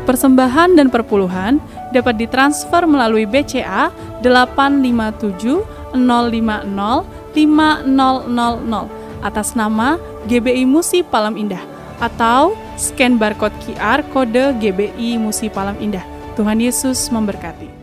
Persembahan dan perpuluhan dapat ditransfer melalui BCA 857 050 5000 atas nama GBI Musi Palem Indah atau scan barcode QR kode GBI Musi Palem Indah. Tuhan Yesus memberkati.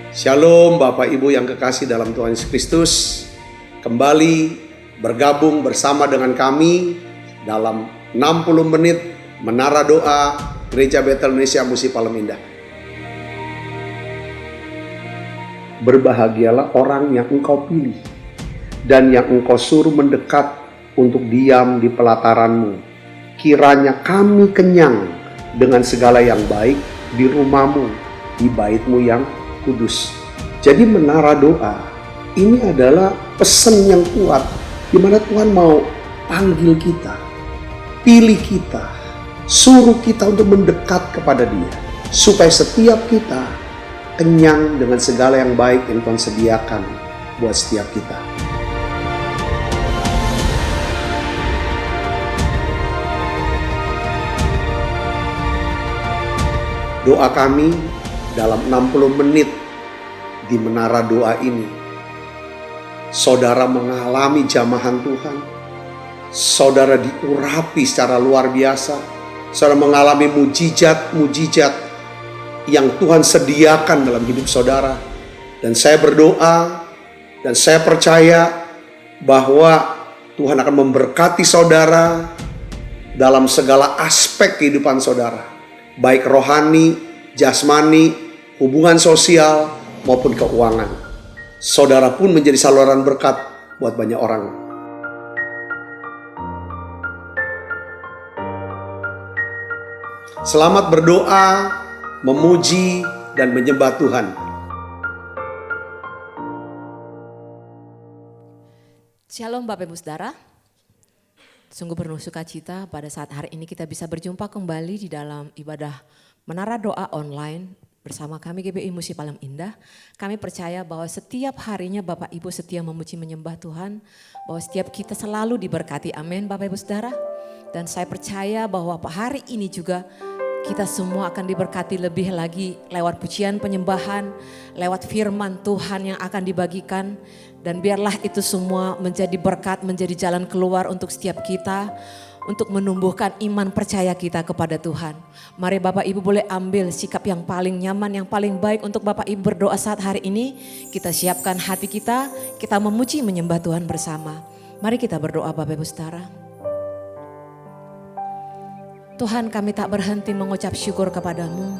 Shalom Bapak Ibu yang kekasih dalam Tuhan Yesus Kristus. Kembali bergabung bersama dengan kami dalam 60 menit Menara Doa Gereja Betel Indonesia Musi Palem Indah. Berbahagialah orang yang engkau pilih dan yang engkau suruh mendekat untuk diam di pelataranmu. Kiranya kami kenyang dengan segala yang baik di rumahmu, di baitmu yang kudus. Jadi menara doa ini adalah pesan yang kuat di mana Tuhan mau panggil kita, pilih kita, suruh kita untuk mendekat kepada Dia supaya setiap kita kenyang dengan segala yang baik yang Tuhan sediakan buat setiap kita. Doa kami dalam 60 menit di menara doa ini, saudara mengalami jamahan Tuhan, saudara diurapi secara luar biasa, saudara mengalami mujizat-mujizat yang Tuhan sediakan dalam hidup saudara. Dan saya berdoa dan saya percaya bahwa Tuhan akan memberkati saudara dalam segala aspek kehidupan saudara, baik rohani, jasmani, hubungan sosial maupun keuangan. Saudara pun menjadi saluran berkat buat banyak orang. Selamat berdoa, memuji, dan menyembah Tuhan. Shalom Bapak Ibu Saudara. Sungguh penuh sukacita pada saat hari ini kita bisa berjumpa kembali di dalam ibadah Menara Doa online bersama kami GBI Musi Palem Indah. Kami percaya bahwa setiap harinya Bapak Ibu setia memuji menyembah Tuhan, bahwa setiap kita selalu diberkati. Amin Bapak Ibu Saudara. Dan saya percaya bahwa hari ini juga kita semua akan diberkati lebih lagi lewat pujian penyembahan, lewat firman Tuhan yang akan dibagikan. Dan biarlah itu semua menjadi berkat, menjadi jalan keluar untuk setiap kita, untuk menumbuhkan iman percaya kita kepada Tuhan. Mari Bapak Ibu boleh ambil sikap yang paling nyaman, yang paling baik untuk Bapak Ibu berdoa saat hari ini. Kita siapkan hati kita memuji menyembah Tuhan bersama. Mari kita berdoa Bapak Ibu Saudara. Tuhan, kami tak berhenti mengucap syukur kepadamu.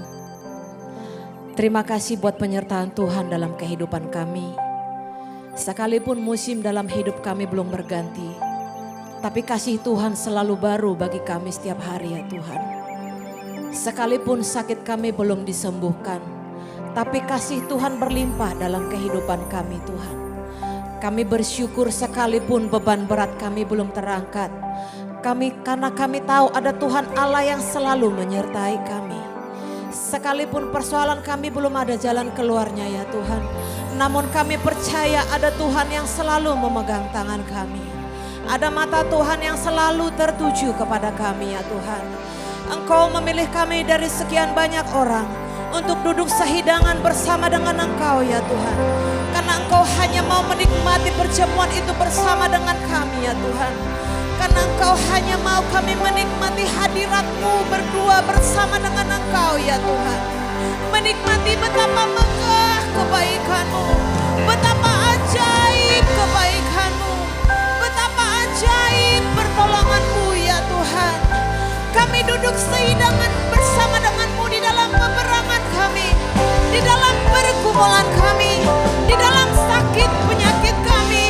Terima kasih buat penyertaan Tuhan dalam kehidupan kami. Sekalipun musim dalam hidup kami belum berganti, tapi kasih Tuhan selalu baru bagi kami setiap hari ya Tuhan. Sekalipun sakit kami belum disembuhkan, tapi kasih Tuhan berlimpah dalam kehidupan kami Tuhan. Kami bersyukur sekalipun beban berat kami belum terangkat. Karena kami tahu ada Tuhan Allah yang selalu menyertai kami. Sekalipun persoalan kami belum ada jalan keluarnya ya Tuhan, namun kami percaya ada Tuhan yang selalu memegang tangan kami. Ada mata Tuhan yang selalu tertuju kepada kami ya Tuhan. Engkau memilih kami dari sekian banyak orang untuk duduk sehidangan bersama dengan Engkau ya Tuhan. Karena Engkau hanya mau menikmati perjamuan itu bersama dengan kami ya Tuhan. Karena Engkau hanya mau kami menikmati hadirat-Mu berdua bersama dengan Engkau ya Tuhan. Menikmati betapa megah kebaikan-Mu, betapa ajaib kebaikan-Mu, betapa ajaib pertolongan-Mu ya Tuhan. Kami duduk sehidangan bersama dengan-Mu di dalam peperangan kami, di dalam pergumulan kami, di dalam sakit penyakit kami.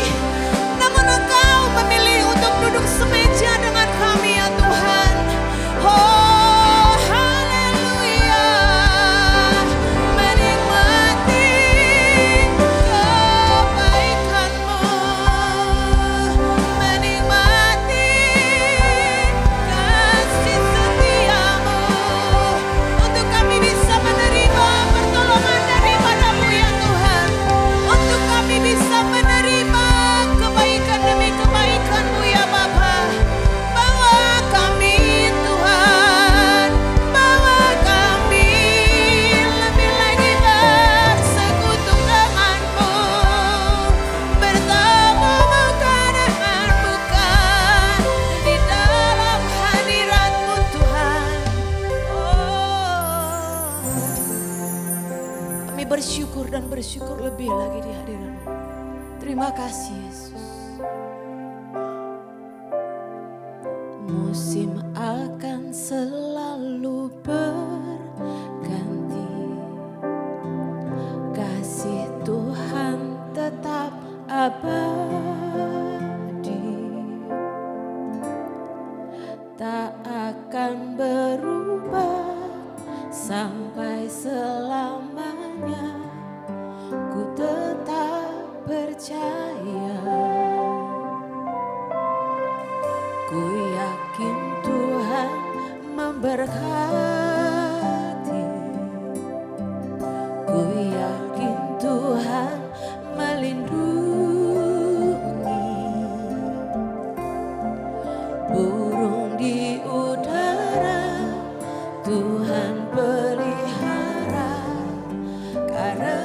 Namun Engkau memilih untuk duduk semeja dengan kami ya Tuhan. Oh haleluya, menikmati kebaikan-Mu, menikmati kasih setia-Mu, untuk bersyukur dan bersyukur lebih lagi di hadirat-Mu. Terima kasih Yesus. Musim akan selalu berganti, kasih Tuhan tetap abadi, tak akan berubah sampai selamanya. Ku tetap percaya, ku yakin Tuhan memberkati, ku yakin Tuhan melindungi. Burung di udara Tuhan pelihara karena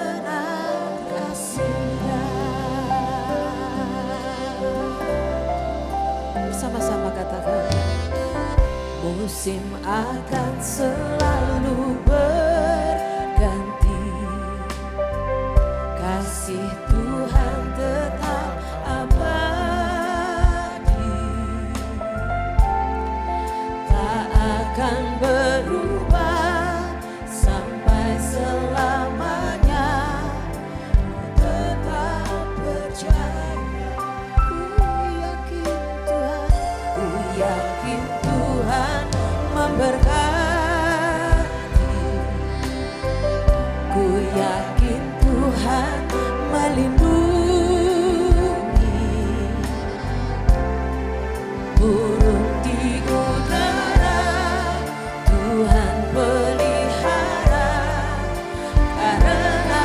kasih-Nya. Bersama-sama katakan, musim akan selalu berganti, kasih Tuhan tetap abadi, tak akan berubah sampai selamanya. Ku tetap percaya, ku yakin Tuhan, ku yakin Tuhan memberkati, ku yakin Tuhan melindungi. Burung di udara Tuhan pelihara karena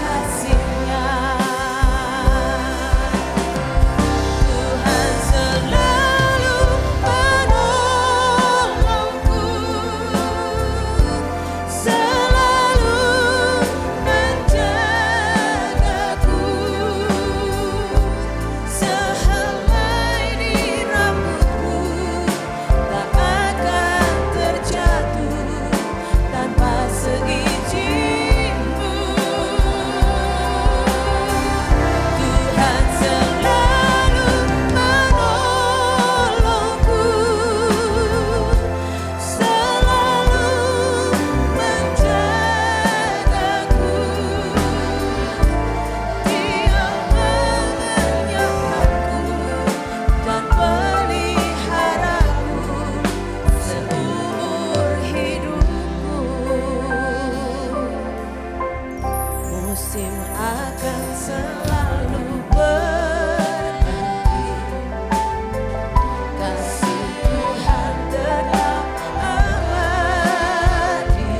kasih-Nya. Tuhan selalu menolongku, selalu menjagaku, sehelai di rambutku tak akan terjatuh tanpa seizin-Mu. Tuhan selalu menolongku, selalu menjagaku, Dia mengenyangkanku dan peliharaku seumur hidupku. Musim akan selalu berganti, kasih Tuhan tetap abadi,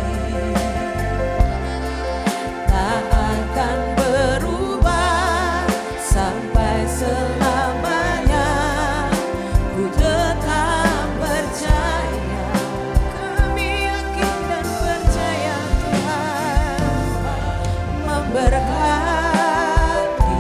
tak akan berubah sampai selamanya. Ku tetap percaya, kami yakin dan percaya Tuhan memberkati,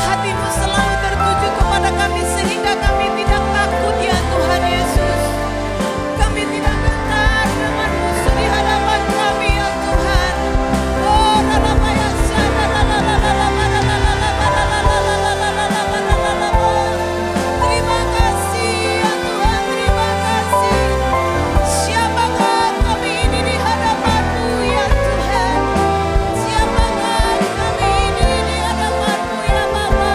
hatimu selalu tertuju kepada kami sehingga kami tidak takut ya Tuhan Yesus. Kami tidak gentar dengan musuh di hadapan kami ya Tuhan. Oh, lalamaya sana, terima kasih ya Tuhan, terima kasih. Siapakah kami ini di hadapan-Mu ya Tuhan? Siapakah kami ini di hadapan-Mu ya Bapa?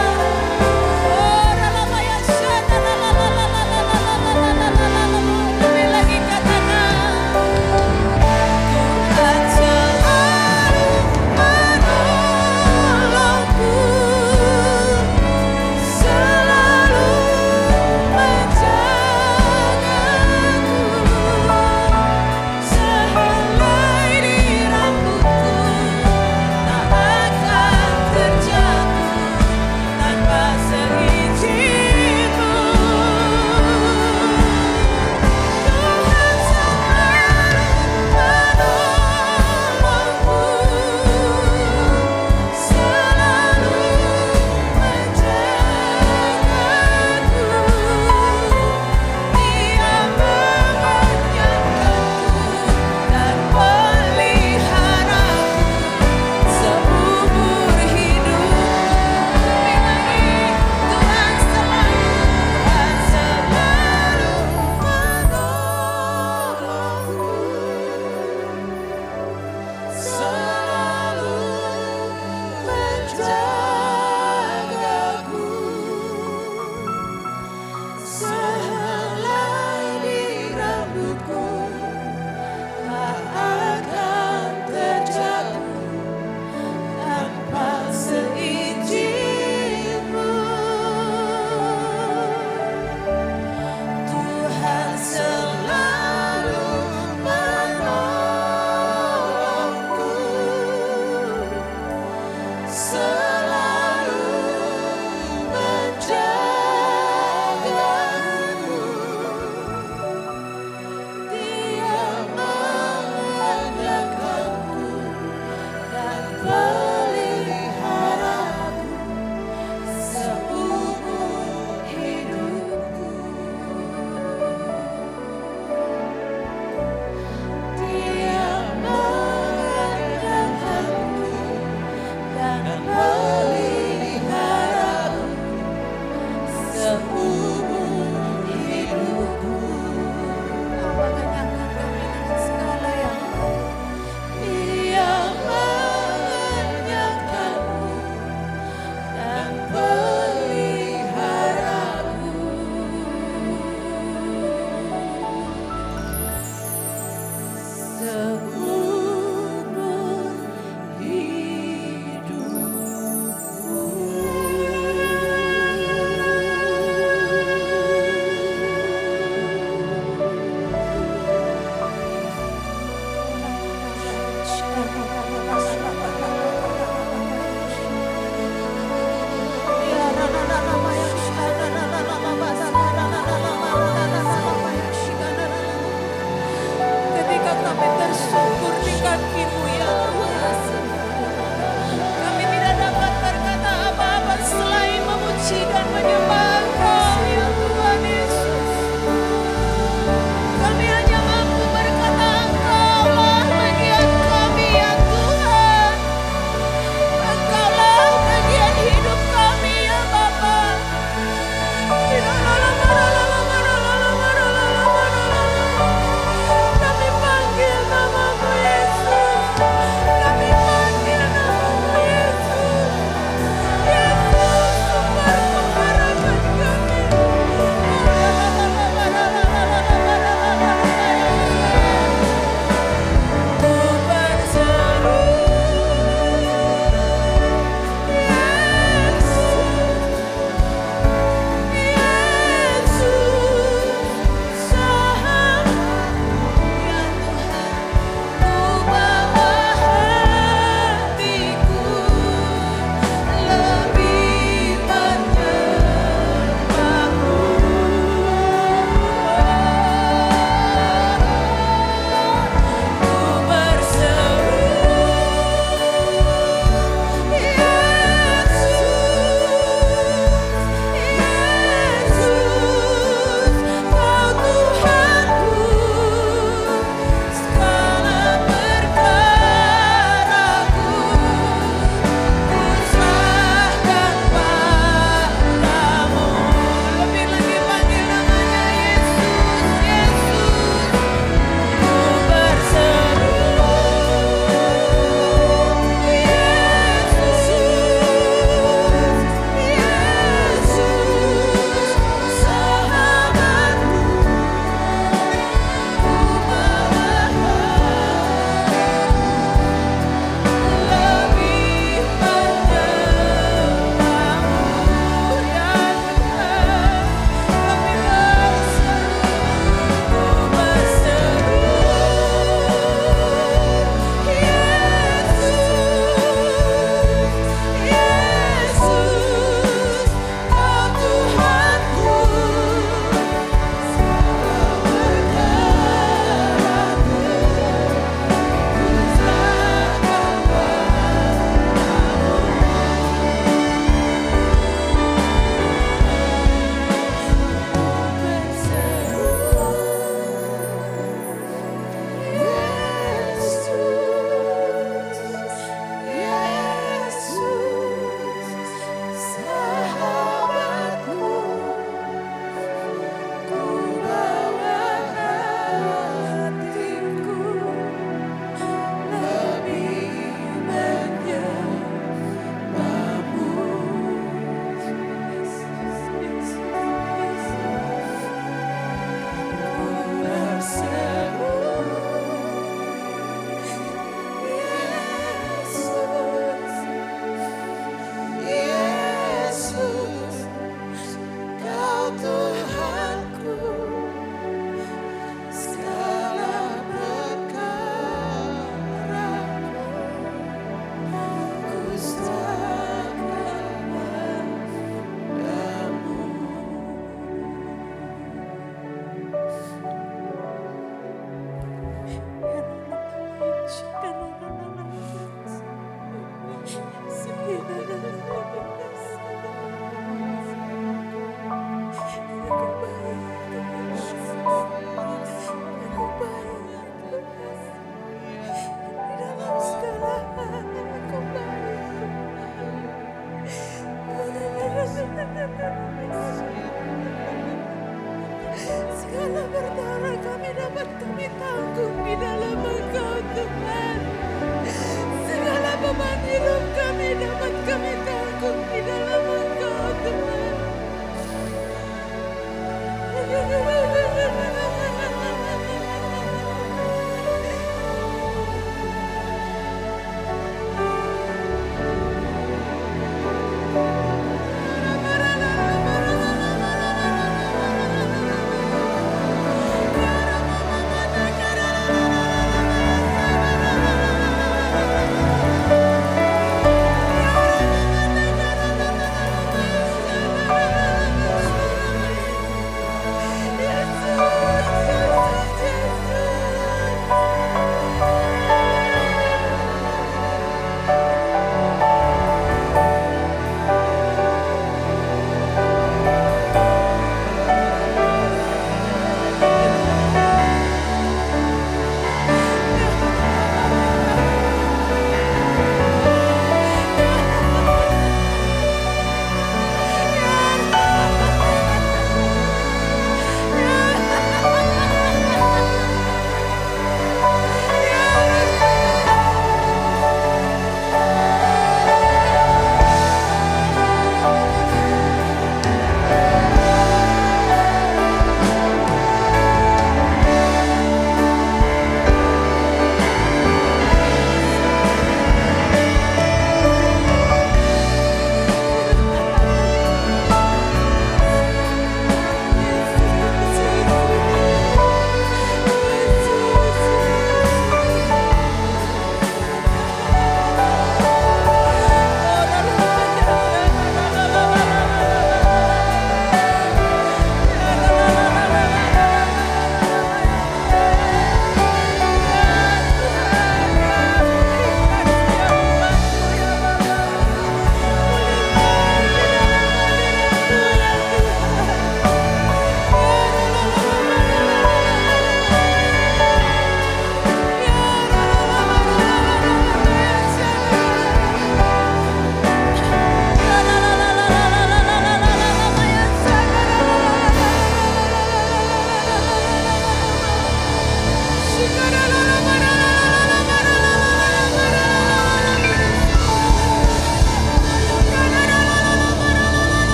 beban hidup kami dapat kami tanggung di dalam Engkau Tuhan.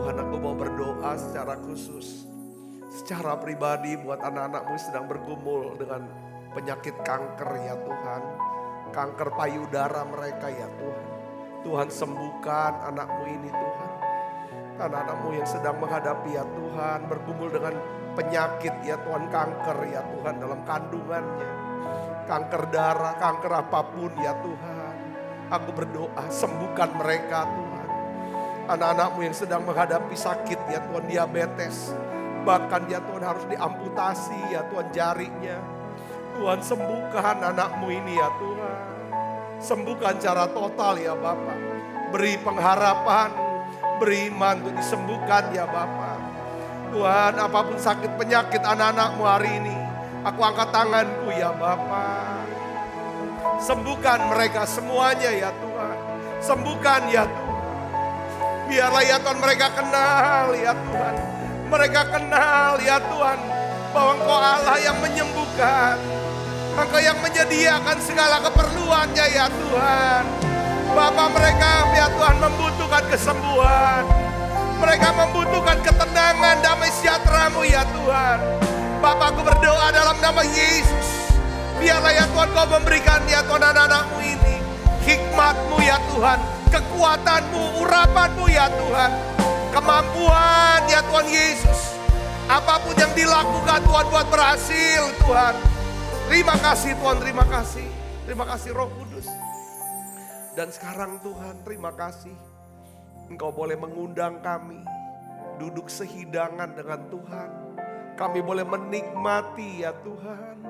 Tuhan, aku mau berdoa secara khusus, secara pribadi buat anak-anakmu yang sedang bergumul dengan penyakit kanker ya Tuhan. Kanker payudara mereka ya Tuhan. Tuhan sembuhkan anakmu ini Tuhan. Anak-anakmu yang sedang menghadapi ya Tuhan, bergumul dengan penyakit ya Tuhan, kanker ya Tuhan dalam kandungannya. Kanker darah, kanker apapun ya Tuhan. Aku berdoa sembuhkan mereka Tuhan. Anak-anakmu yang sedang menghadapi sakit ya Tuhan, diabetes. Bahkan ya Tuhan harus diamputasi ya Tuhan jarinya. Tuhan sembuhkan anakmu ini ya Tuhan. Sembuhkan secara total ya Bapa. Beri pengharapan, beri iman untuk disembuhkan ya Bapa. Tuhan, apapun sakit penyakit anak-anakmu hari ini, aku angkat tanganku ya Bapa. Sembuhkan mereka semuanya ya Tuhan. Sembuhkan ya Tuhan. Biarlah ya Tuhan mereka kenal ya Tuhan. Mereka kenal ya Tuhan bahwa Engkau Allah yang menyembuhkan. Engkau yang menyediakan segala keperluannya ya Tuhan. Bapa, mereka ya Tuhan membutuhkan kesembuhan. Mereka membutuhkan ketenangan, damai sejahtera-Mu ya Tuhan. Bapa, aku berdoa dalam nama Yesus. Biarlah ya Tuhan Kau memberikan ya Tuhan anak-anak-Mu ini hikmat-Mu ya Tuhan, kekuatan-Mu, urapan-Mu ya Tuhan, kemampuan ya Tuhan Yesus. Apapun yang dilakukan Tuhan buat berhasil Tuhan. Terima kasih Tuhan, terima kasih. Terima kasih Roh Kudus. Dan sekarang Tuhan, terima kasih Engkau boleh mengundang kami duduk sehidangan dengan Tuhan. Kami boleh menikmati ya Tuhan.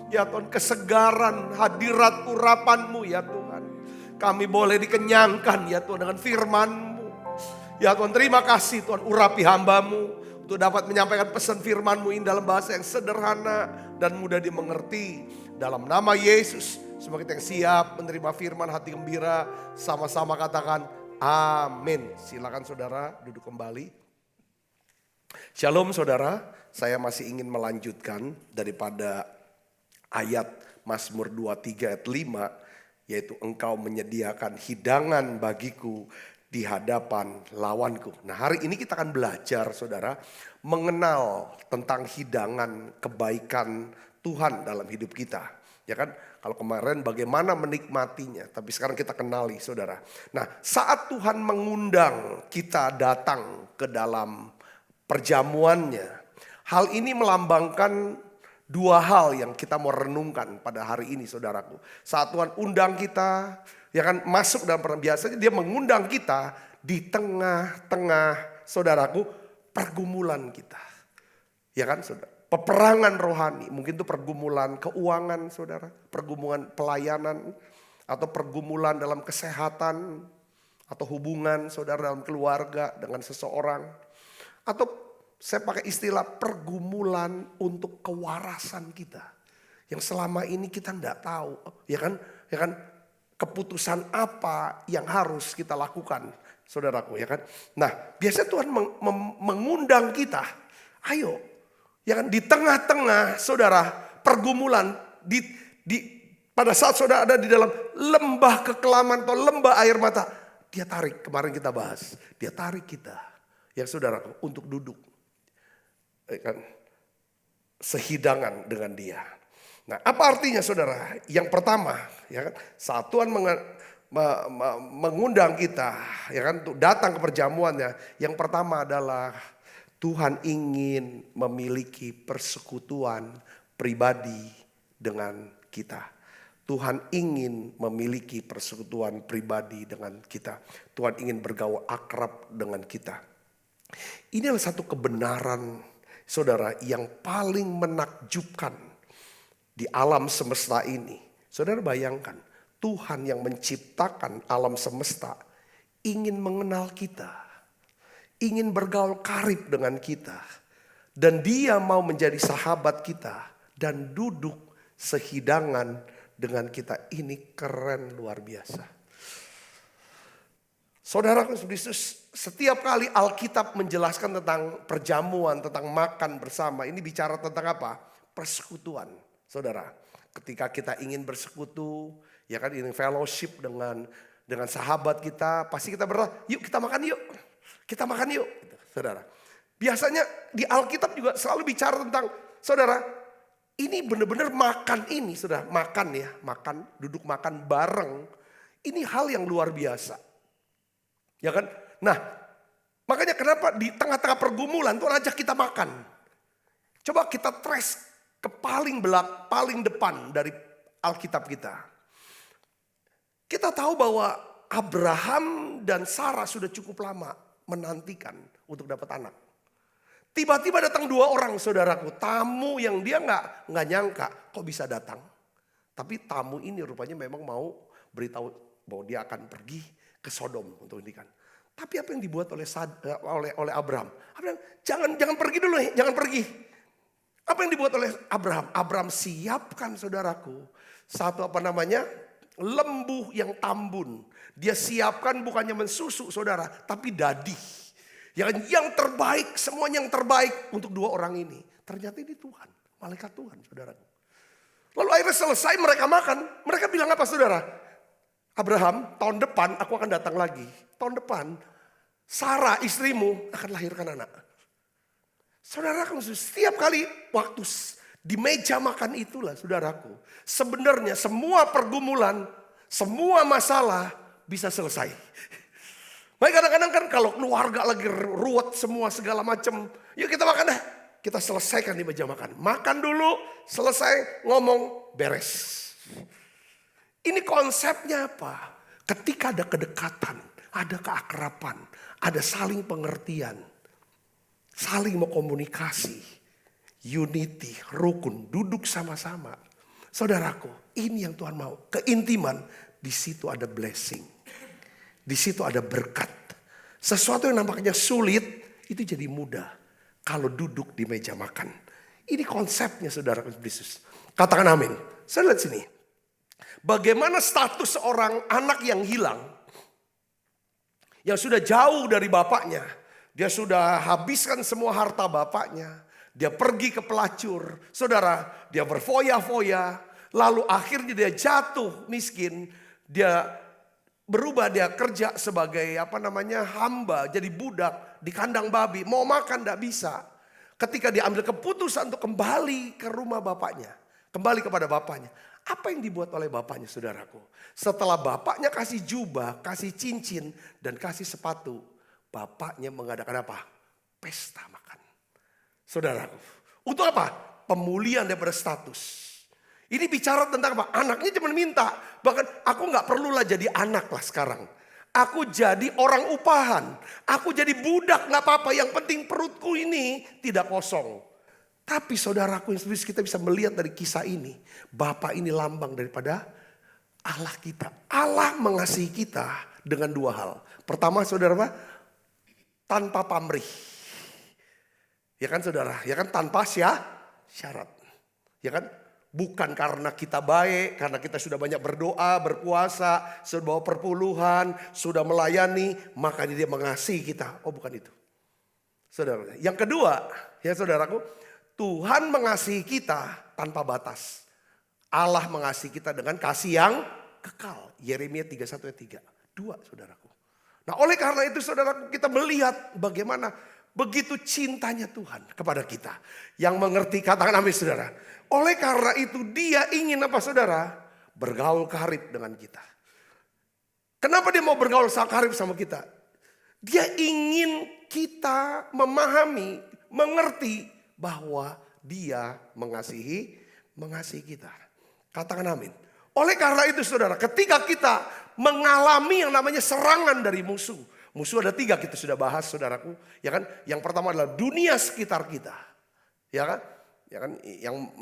Ya Tuhan, kesegaran hadirat urapan-Mu ya Tuhan. Kami boleh dikenyangkan ya Tuhan dengan firman-Mu. Ya Tuhan, terima kasih Tuhan, urapi hamba-Mu untuk dapat menyampaikan pesan firman-Mu ini dalam bahasa yang sederhana dan mudah dimengerti. Dalam nama Yesus, semua kita yang siap menerima firman, hati gembira, sama-sama katakan amin. Silakan saudara duduk kembali. Shalom saudara, saya masih ingin melanjutkan daripada ayat Mazmur 23 ayat 5, yaitu engkau menyediakan hidangan bagiku di hadapan lawanku. Nah, hari ini kita akan belajar saudara mengenal tentang hidangan kebaikan Tuhan dalam hidup kita. Ya kan, kalau kemarin bagaimana menikmatinya, tapi sekarang kita kenali saudara. Nah, saat Tuhan mengundang kita datang ke dalam perjamuannya, hal ini melambangkan dua hal yang kita mau renungkan pada hari ini saudaraku. Saat Tuhan undang kita, ya kan, masuk dalam biasanya dia mengundang kita di tengah-tengah saudaraku pergumulan kita. Ya kan saudara, peperangan rohani, mungkin itu pergumulan keuangan saudara, pergumulan pelayanan, atau pergumulan dalam kesehatan, atau hubungan saudara dalam keluarga dengan seseorang. Atau saya pakai istilah pergumulan untuk kewarasan kita. Yang selama ini kita enggak tahu, ya kan keputusan apa yang harus kita lakukan saudaraku ya kan. Nah, biasanya Tuhan mengundang kita, ayo ya kan, di tengah-tengah saudara pergumulan, pada saat saudara ada di dalam lembah kekelaman atau lembah air mata, dia tarik, kemarin kita bahas, dia tarik kita ya saudaraku untuk duduk ya kan, sehidangan dengan dia. Nah, apa artinya saudara? Yang pertama, ya kan, saat Tuhan mengundang kita, ya kan, untuk datang ke perjamuannya, yang pertama adalah Tuhan ingin memiliki persekutuan pribadi dengan kita. Tuhan ingin memiliki persekutuan pribadi dengan kita. Tuhan ingin bergaul akrab dengan kita. Ini adalah satu kebenaran saudara yang paling menakjubkan di alam semesta ini. Saudara bayangkan, Tuhan yang menciptakan alam semesta ingin mengenal kita. Ingin bergaul karib dengan kita. Dan dia mau menjadi sahabat kita. Dan duduk sehidangan dengan kita. Ini keren luar biasa. Saudara Kristus, setiap kali Alkitab menjelaskan tentang perjamuan, tentang makan bersama. Ini bicara tentang apa? Persekutuan. Saudara, ketika kita ingin bersekutu, ya kan, ingin fellowship dengan sahabat kita, pasti kita berkata, yuk kita makan yuk. Kita makan yuk. saudara. Biasanya di Alkitab juga selalu bicara tentang, saudara, ini benar-benar makan ini, saudara. Makan ya, makan, duduk makan bareng. Ini hal yang luar biasa. Ya kan? Nah, makanya kenapa di tengah-tengah pergumulan Tuhan ajak kita makan. Coba kita trace ke paling depan dari Alkitab kita. Kita tahu bahwa Abraham dan Sarah sudah cukup lama menantikan untuk dapat anak. Tiba-tiba datang 2 orang, saudaraku, tamu yang dia nggak nyangka kok bisa datang. Tapi tamu ini rupanya memang mau beritahu bahwa dia akan pergi ke Sodom untuk nikahan. Tapi apa yang dibuat oleh Abraham? Abraham, jangan pergi dulu, jangan pergi. Apa yang dibuat oleh Abraham? Abraham siapkan, saudaraku, satu lembu yang tambun. Dia siapkan bukannya mensusu, saudara, tapi dadi. Yang terbaik, semuanya yang terbaik untuk 2 orang ini. Ternyata ini Tuhan, malaikat Tuhan, saudara. Lalu akhirnya selesai mereka makan. Mereka bilang apa, saudara? Abraham, tahun depan aku akan datang lagi. Tahun depan Sarah istrimu akan lahirkan anak. Saudaraku, setiap kali waktu di meja makan itulah, saudaraku, sebenarnya semua pergumulan, semua masalah bisa selesai. Baik, kadang-kadang kan kalau keluarga lagi ruwet semua segala macam, yuk kita makan dah. Kita selesaikan di meja makan. Makan dulu, selesai, ngomong, beres. Ini konsepnya apa? Ketika ada kedekatan, ada keakraban, ada saling pengertian, saling mau komunikasi, unity, rukun, duduk sama-sama. Saudaraku, ini yang Tuhan mau. Keintiman, di situ ada blessing. Di situ ada berkat. Sesuatu yang nampaknya sulit, itu jadi mudah kalau duduk di meja makan. Ini konsepnya, saudara Yesus. Katakan amin. Saya lihat sini. Bagaimana status seorang anak yang hilang, yang sudah jauh dari bapaknya. Dia sudah habiskan semua harta bapaknya. Dia pergi ke pelacur. Saudara, dia berfoya-foya. Lalu akhirnya dia jatuh miskin. Dia berubah, dia kerja sebagai hamba, jadi budak di kandang babi. Mau makan tidak bisa. Ketika dia ambil keputusan untuk kembali ke rumah bapaknya, kembali kepada bapaknya. Apa yang dibuat oleh bapaknya, saudaraku? Setelah bapaknya kasih jubah, kasih cincin, dan kasih sepatu, bapaknya mengadakan apa? Pesta makan. Saudaraku, untuk apa? Pemulihan daripada status. Ini bicara tentang apa? Anaknya cuma minta. Bahkan aku gak perlulah jadi anak lah sekarang. Aku jadi orang upahan. Aku jadi budak gak apa-apa. Yang penting perutku ini tidak kosong. Tapi saudaraku, yang kita bisa melihat dari kisah ini. Bapa ini lambang daripada Allah kita. Allah mengasihi kita dengan 2 hal. Pertama, saudara apa? Tanpa pamrih. Ya kan, saudara? Ya kan, tanpa syarat. Ya kan? Bukan karena kita baik, karena kita sudah banyak berdoa, berpuasa, sudah bawa perpuluhan, sudah melayani, makanya dia mengasihi kita. Oh, bukan itu. Saudara. Yang kedua, ya saudaraku, Tuhan mengasihi kita tanpa batas. Allah mengasihi kita dengan kasih yang kekal. Yeremia 31 ayat 3. 2, saudaraku. Nah, oleh karena itu saudaraku, kita melihat bagaimana begitu cintanya Tuhan kepada kita. Yang mengerti, katakan amin, saudara. Oleh karena itu dia ingin apa, saudara? Bergaul karib dengan kita. Kenapa dia mau bergaul karib sama kita? Dia ingin kita memahami, mengerti bahwa dia mengasihi kita. Katakan amin. Oleh karena itu, saudara, ketika kita mengalami yang namanya serangan dari musuh. Musuh ada 3, kita sudah bahas, saudaraku. Ya kan? Yang pertama adalah dunia sekitar kita. Ya kan? Ya kan, yang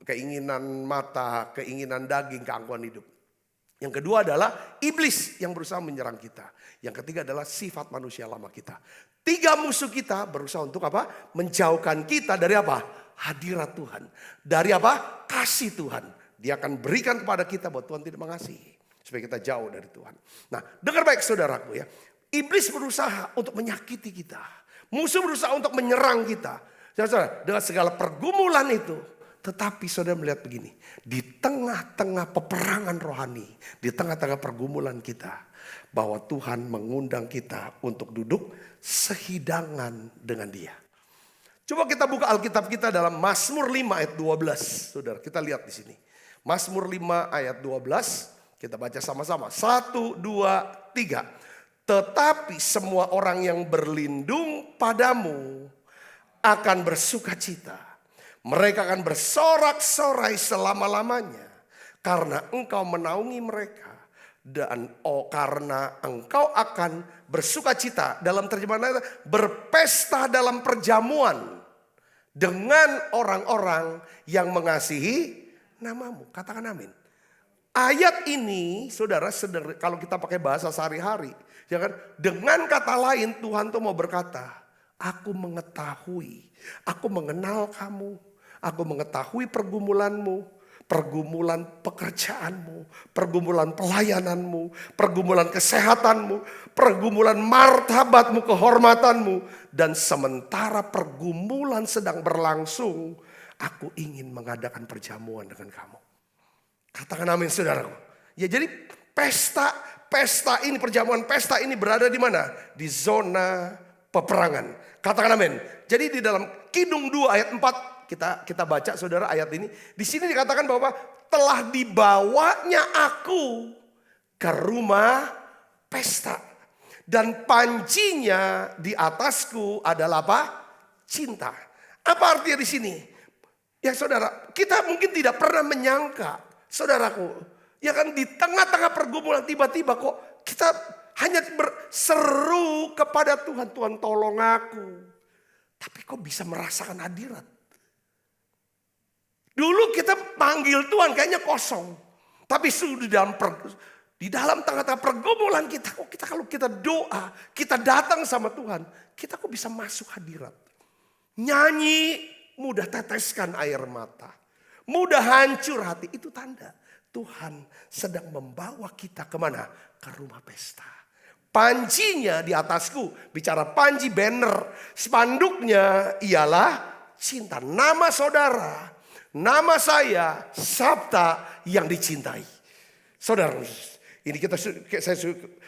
keinginan mata, keinginan daging, keangkuhan hidup. Yang kedua adalah iblis yang berusaha menyerang kita. Yang ketiga adalah sifat manusia lama kita. 3 musuh kita berusaha untuk apa? Menjauhkan kita dari apa? Hadirat Tuhan. Dari apa? Kasih Tuhan. Dia akan berikan kepada kita bahwa Tuhan tidak mengasihi. Supaya kita jauh dari Tuhan. Nah, dengar baik saudaraku ya. Iblis berusaha untuk menyakiti kita. Musuh berusaha untuk menyerang kita. Saudara, dengan segala pergumulan itu. Tetapi saudara melihat begini. Di tengah-tengah peperangan rohani. Di tengah-tengah pergumulan kita. bahwa Tuhan mengundang kita untuk duduk sehidangan dengan Dia. Coba kita buka Alkitab kita dalam Mazmur 5 ayat 12. Saudara, kita lihat di sini. Mazmur 5 ayat 12, kita baca sama-sama. 1, 2, 3. Tetapi semua orang yang berlindung padamu akan bersuka cita. Mereka akan bersorak-sorai selama-lamanya. Karena engkau menaungi mereka. Dan karena engkau akan bersuka cita. Dalam terjemahan lain, berpesta dalam perjamuan. Dengan orang-orang yang mengasihi namamu. Katakan amin. Ayat ini saudara, kalau kita pakai bahasa sehari-hari. Ya kan? Dengan kata lain Tuhan tuh mau berkata, aku mengetahui, aku mengenal kamu. Aku mengetahui pergumulanmu, pergumulan pekerjaanmu, pergumulan pelayananmu, pergumulan kesehatanmu, pergumulan martabatmu, kehormatanmu. Dan sementara pergumulan sedang berlangsung, aku ingin mengadakan perjamuan dengan kamu. Katakan amin saudaraku. Ya jadi pesta ini, perjamuan pesta ini berada di mana? Di zona peperangan. Katakan amin. Jadi di dalam Kidung 2 ayat 4 kita baca saudara ayat ini. Di sini dikatakan bahwa telah dibawanya aku ke rumah pesta. Dan pancinya di atasku adalah apa? Cinta. Apa artinya di sini? Ya saudara, kita mungkin tidak pernah menyangka, saudaraku, ya kan di tengah-tengah pergumulan tiba-tiba kok kita hanya berseru kepada Tuhan, Tuhan tolong aku. Tapi kok bisa merasakan hadirat? Dulu kita panggil Tuhan kayaknya kosong. Tapi di dalam tengah-tengah pergumulan kita, kalau kita doa, kita datang sama Tuhan, kita kok bisa masuk hadirat. Nyanyi, mudah teteskan air mata. Mudah hancur hati, itu tanda Tuhan sedang membawa kita kemana? Ke rumah pesta. Pancinya di atasku, bicara panci banner, spanduknya ialah cinta. Nama saudara, nama saya Sabta yang dicintai. Saudara, ini saya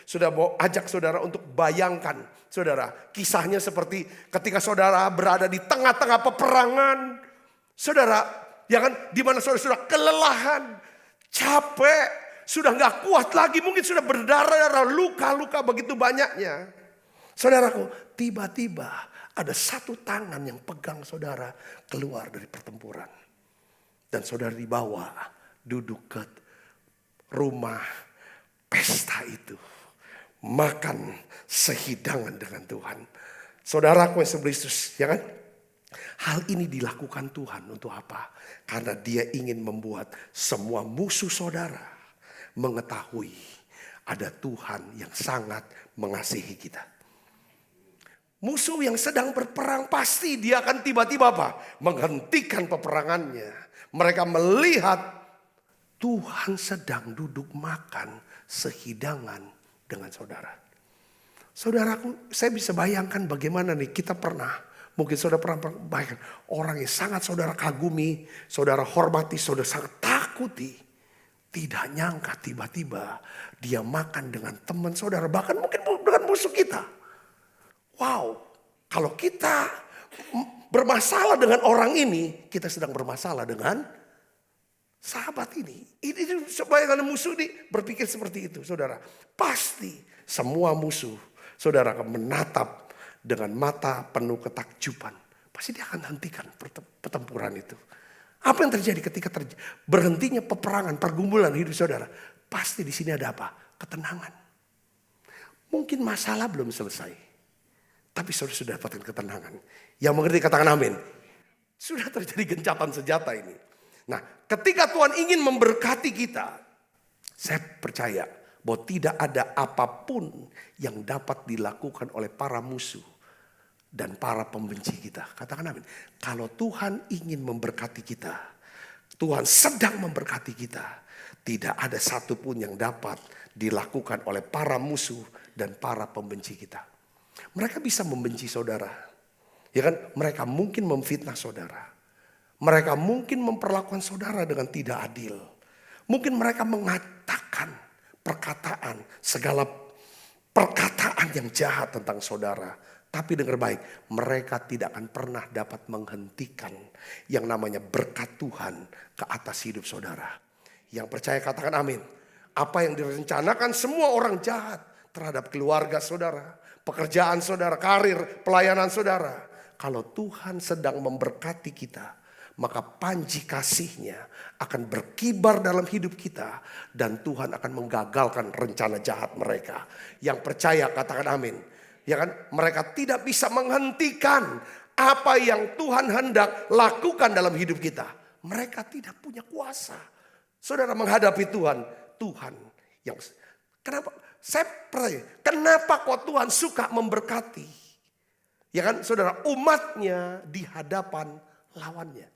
sudah mau ajak saudara untuk bayangkan, saudara, kisahnya seperti ketika saudara berada di tengah-tengah peperangan, saudara, ya kan, di mana saudara sudah kelelahan, capek, sudah nggak kuat lagi, mungkin sudah berdarah-darah, luka-luka begitu banyaknya. Saudaraku, tiba-tiba ada satu tangan yang pegang saudara keluar dari pertempuran. Dan saudara dibawa duduk ke rumah pesta itu. Makan sehidangan dengan Tuhan. Saudaraku yang seberisus, ya kan? Hal ini dilakukan Tuhan untuk apa? Karena Dia ingin membuat semua musuh saudara mengetahui ada Tuhan yang sangat mengasihi kita. Musuh yang sedang berperang pasti dia akan tiba-tiba apa? Menghentikan peperangannya. Mereka melihat Tuhan sedang duduk makan sehidangan dengan saudara. Saudaraku, saya bisa bayangkan bagaimana nih kita pernah, mungkin saudara pernah bayangkan orang yang sangat saudara kagumi, saudara hormati, saudara sangat takuti. Tidak nyangka tiba-tiba dia makan dengan teman saudara, bahkan mungkin dengan musuh kita. Wow, kalau kita bermasalah dengan orang ini, kita sedang bermasalah dengan sahabat ini. Ini supaya musuh ini berpikir seperti itu, saudara. Pasti semua musuh, saudara akan menatap dengan mata penuh ketakjuban. Pasti dia akan hentikan pertempuran itu. Apa yang terjadi ketika berhentinya peperangan, pergumulan hidup saudara? Pasti di sini ada apa? Ketenangan. Mungkin masalah belum selesai, tapi saudara sudah dapatkan ketenangan. Yang mengerti katakan amin. Sudah terjadi gencatan senjata ini. Nah, ketika Tuhan ingin memberkati kita, saya percaya bahwa tidak ada apapun yang dapat dilakukan oleh para musuh dan para pembenci kita. Katakan amin. Kalau Tuhan ingin memberkati kita, Tuhan sedang memberkati kita, tidak ada satupun yang dapat dilakukan oleh para musuh dan para pembenci kita. Mereka bisa membenci saudara. Ya kan? Mereka mungkin memfitnah saudara. Mereka mungkin memperlakukan saudara dengan tidak adil. Mungkin mereka mengatakan perkataan segala perkataan yang jahat tentang saudara. Tapi dengar baik, mereka tidak akan pernah dapat menghentikan yang namanya berkat Tuhan ke atas hidup saudara. Yang percaya katakan amin. Apa yang direncanakan semua orang jahat terhadap keluarga saudara, pekerjaan saudara, karir, pelayanan saudara. Kalau Tuhan sedang memberkati kita, maka panji kasih-Nya akan berkibar dalam hidup kita. Dan Tuhan akan menggagalkan rencana jahat mereka. Yang percaya katakan amin. Ya kan? Mereka tidak bisa menghentikan apa yang Tuhan hendak lakukan dalam hidup kita. Mereka tidak punya kuasa. Saudara menghadapi Tuhan. Tuhan yang... Kenapa? Saya percaya. Kenapa kok Tuhan suka memberkati? Ya kan saudara, umatnya di hadapan lawannya.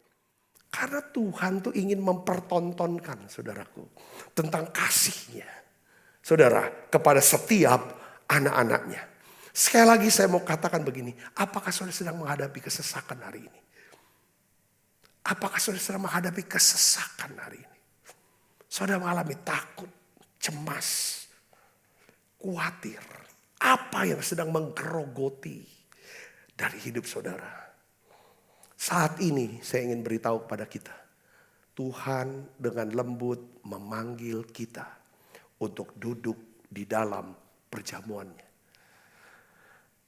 Karena Tuhan tuh ingin mempertontonkan saudaraku. Tentang kasih-Nya. Saudara, kepada setiap anak-anaknya. Sekali lagi saya mau katakan begini. Apakah saudara sedang menghadapi kesesakan hari ini? Apakah saudara sedang menghadapi kesesakan hari ini? Saudara mengalami takut, cemas, khawatir. Apa yang sedang menggerogoti dari hidup saudara? Saat ini saya ingin beritahu kepada kita. Tuhan dengan lembut memanggil kita untuk duduk di dalam perjamuannya.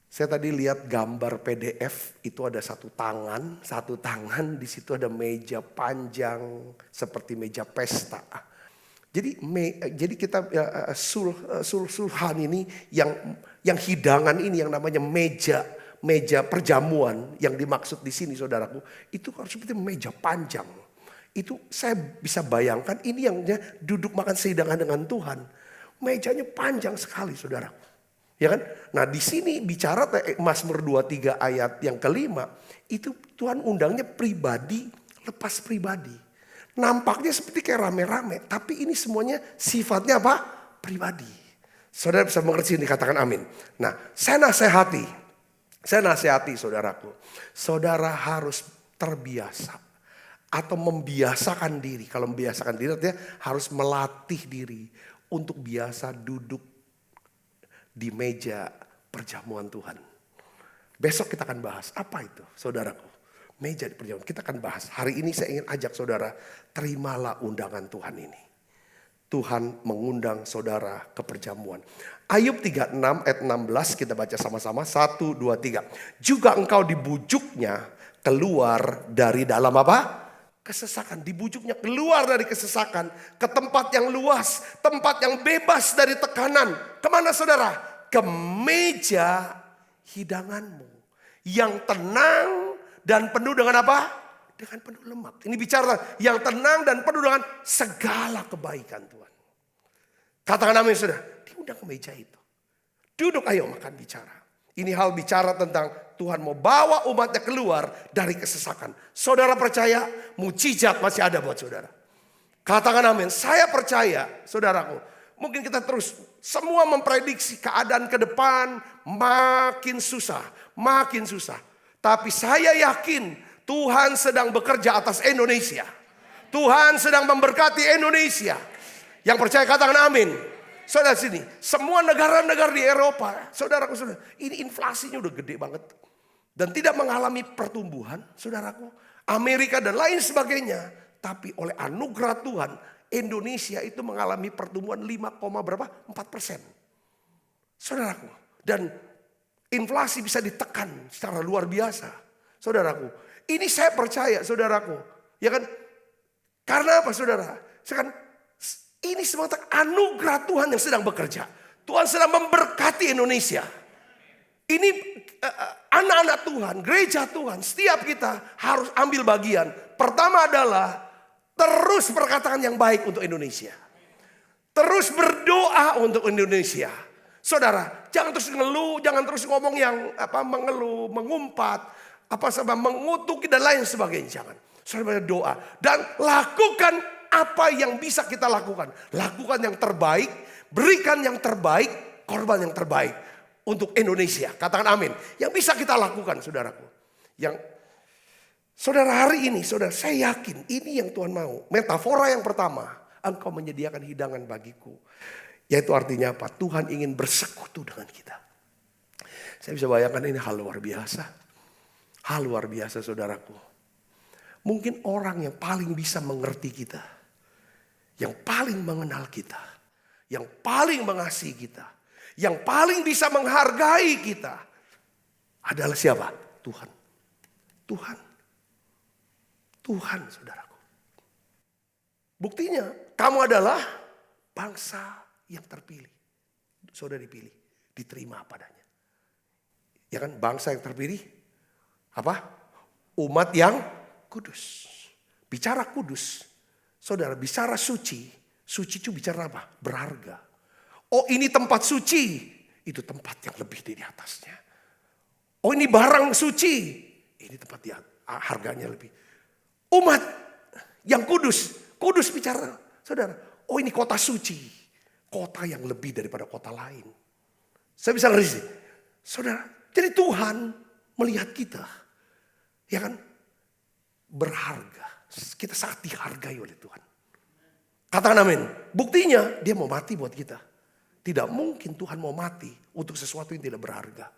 Saya tadi lihat gambar PDF, itu ada satu tangan di situ ada meja panjang seperti meja pesta. Jadi kita sulhan ini yang hidangan ini yang namanya meja perjamuan yang dimaksud di sini saudaraku, itu harus seperti meja panjang. Itu saya bisa bayangkan ini yang duduk makan sehidangan dengan Tuhan. Mejanya panjang sekali saudaraku. Ya kan? Nah di sini bicara Mazmur 23 ayat yang kelima. Itu Tuhan undangnya pribadi, lepas pribadi. Nampaknya seperti kayak rame-rame. Tapi ini semuanya sifatnya apa? Pribadi. Saudara bisa mengerti ini, katakan amin. Nah saya nasihati saudaraku. Saudara harus terbiasa. Atau membiasakan diri. Kalau membiasakan diri artinya harus melatih diri. Untuk biasa duduk di meja perjamuan Tuhan. Besok kita akan bahas apa itu saudaraku. Meja di perjamuan kita akan bahas. Hari ini saya ingin ajak saudara, terimalah undangan Tuhan ini. Tuhan mengundang saudara ke perjamuan. Ayub 36 ayat 16 kita baca sama-sama. 1, 2, 3. Juga engkau dibujuknya keluar dari dalam apa? Kesesakan. Dibujuknya keluar dari kesesakan. Ke tempat yang luas. Tempat yang bebas dari tekanan. Kemana saudara? Ke meja hidanganmu. Yang tenang dan penuh dengan apa? Dengan penuh lemak. Ini bicara yang tenang dan penuh dengan segala kebaikan Tuhan. Katakan amin saudara. Diundang ke meja itu. Duduk ayo makan bicara. Ini hal bicara tentang Tuhan mau bawa umatnya keluar dari kesesakan. Saudara percaya mujizat masih ada buat saudara. Katakan amin. Saya percaya saudaraku. Mungkin kita terus semua memprediksi keadaan ke depan makin susah. Makin susah. Tapi saya yakin Tuhan sedang bekerja atas Indonesia. Tuhan sedang memberkati Indonesia. Yang percaya katakan amin. Saudara sini, semua negara-negara di Eropa, saudaraku, ini inflasinya udah gede banget. Dan tidak mengalami pertumbuhan, saudaraku. Amerika dan lain sebagainya. Tapi oleh anugerah Tuhan, Indonesia itu mengalami pertumbuhan 4%. Saudaraku, dan inflasi bisa ditekan secara luar biasa. Saudaraku, ini saya percaya saudaraku. Ya kan? Karena apa saudara? Ini semua anugerah Tuhan yang sedang bekerja. Tuhan sedang memberkati Indonesia. Ini anak-anak Tuhan, gereja Tuhan, setiap kita harus ambil bagian. Pertama adalah terus perkataan yang baik untuk Indonesia. Terus berdoa untuk Indonesia. Saudara, jangan terus ngeluh, jangan terus ngomong yang mengeluh, mengumpat, mengutuki dan lain sebagainya. Jangan. Saudara berdoa dan lakukan apa yang bisa kita lakukan. Lakukan yang terbaik, berikan yang terbaik, korban yang terbaik untuk Indonesia. Katakan amin. Yang bisa kita lakukan, saudaraku. Saudara, hari ini, saudara, saya yakin ini yang Tuhan mau. Metafora yang pertama, engkau menyediakan hidangan bagiku. Yaitu artinya apa? Tuhan ingin bersekutu dengan kita. Saya bisa bayangkan ini hal luar biasa. Hal luar biasa saudaraku. Mungkin orang yang paling bisa mengerti kita. Yang paling mengenal kita. Yang paling mengasihi kita. Yang paling bisa menghargai kita. Adalah siapa? Tuhan. Tuhan. Tuhan saudaraku. Buktinya kamu adalah bangsa yang terpilih. Saudara dipilih. Diterima padanya. Ya kan, bangsa yang terpilih. Apa? Umat yang kudus. Bicara kudus. Saudara, bicara suci. Suci itu bicara apa? Berharga. Oh, ini tempat suci. Itu tempat yang lebih dari atasnya. Oh, ini barang suci. Ini tempat yang harganya lebih. Umat yang kudus. Kudus bicara. Saudara, oh ini kota suci. Kota yang lebih daripada kota lain. Saya bisa ngerti. Saudara, jadi Tuhan melihat kita. Ya kan? Berharga. Kita sangat dihargai oleh Tuhan. Katakan amin. Buktinya dia mau mati buat kita. Tidak mungkin Tuhan mau mati untuk sesuatu yang tidak berharga.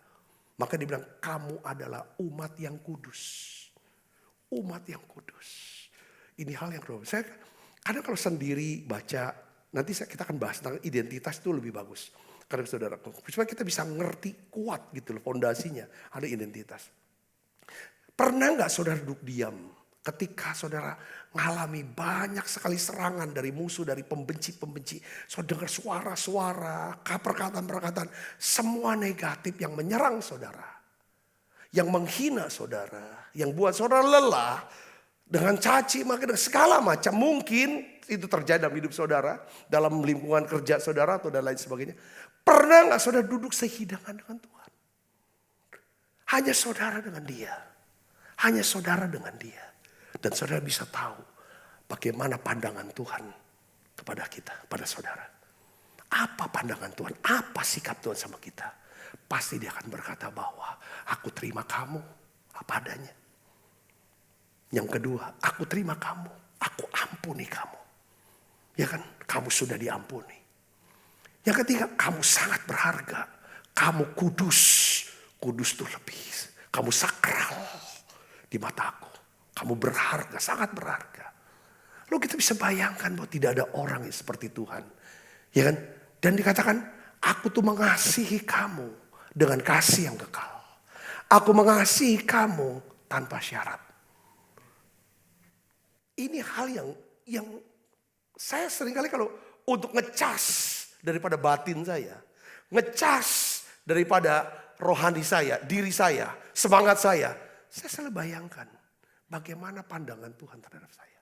Maka dia bilang, kamu adalah umat yang kudus. Umat yang kudus. Ini hal yang saya kadang kalau sendiri baca, nanti kita akan bahas tentang identitas itu lebih bagus. Karena saudara, supaya kita bisa ngerti kuat gitu loh fondasinya, ada identitas. Pernah nggak saudara duduk diam ketika saudara mengalami banyak sekali serangan dari musuh, dari pembenci-pembenci. Saudara dengar suara-suara, perkataan-perkataan, semua negatif yang menyerang saudara. Yang menghina saudara, yang buat saudara lelah, dengan caci, maki, dengan segala macam. Mungkin itu terjadi dalam hidup saudara, dalam lingkungan kerja saudara atau dan lain sebagainya. Pernah nggak saudara duduk sehidangan dengan Tuhan? Hanya saudara dengan dia. Hanya saudara dengan dia. Dan saudara bisa tahu bagaimana pandangan Tuhan kepada kita, pada saudara. Apa pandangan Tuhan? Apa sikap Tuhan sama kita? Pasti dia akan berkata bahwa aku terima kamu apa adanya. Yang kedua, aku terima kamu. Aku ampuni kamu. Ya kan? Kamu sudah diampuni. Yang ketiga, kamu sangat berharga. Kamu kudus. Kudus itu lebih. Kamu sakral di mataku. Kamu berharga, sangat berharga. Lalu kita bisa bayangkan bahwa tidak ada orang yang seperti Tuhan. Ya kan? Dan dikatakan, aku tuh mengasihi kamu dengan kasih yang kekal. Aku mengasihi kamu tanpa syarat. Ini hal yang saya seringkali kalau untuk ngecas daripada batin saya, ngecas daripada rohani saya, diri saya, semangat saya selalu bayangkan bagaimana pandangan Tuhan terhadap saya.